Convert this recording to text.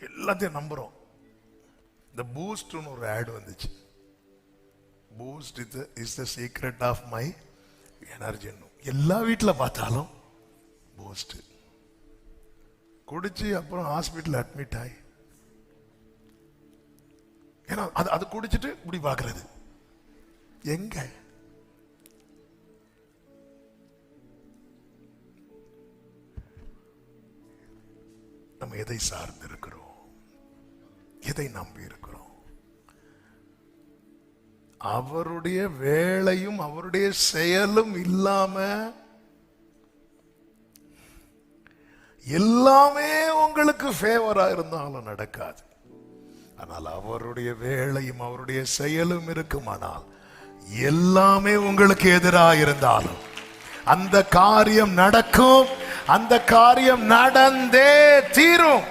எல்லாத்தையும் நம்புறோம். இந்த பூஸ்ட்னு ஒரு ஆட் வந்துச்சு. Boost is the secret of my energy. எல்லா வீட்டில் பார்த்தாலும் பூஸ்ட் குடிச்சு அப்புறம் ஹாஸ்பிட்டல் அட்மிட் ஆகி, ஏன்னா அது குடிச்சிட்டு இப்படி பார்க்கறது எங்க? நம்ம எதை சார்ந்து இருக்கிறோம்? எதை நம்பி இருக்கிறோம்? அவருடைய வேலையும் அவருடைய செயலும் இல்லாம எல்லாமே உங்களுக்கு ஃபேவரா இருந்தாலும் நடக்காது. ஆனால் அவருடைய வேலையும் அவருடைய செயலும் இருக்குமானால் எல்லாமே உங்களுக்கு எதிராக இருந்தாலும் அந்த காரியம் நடக்கும். அந்த காரியம் நடந்தே தீரும்.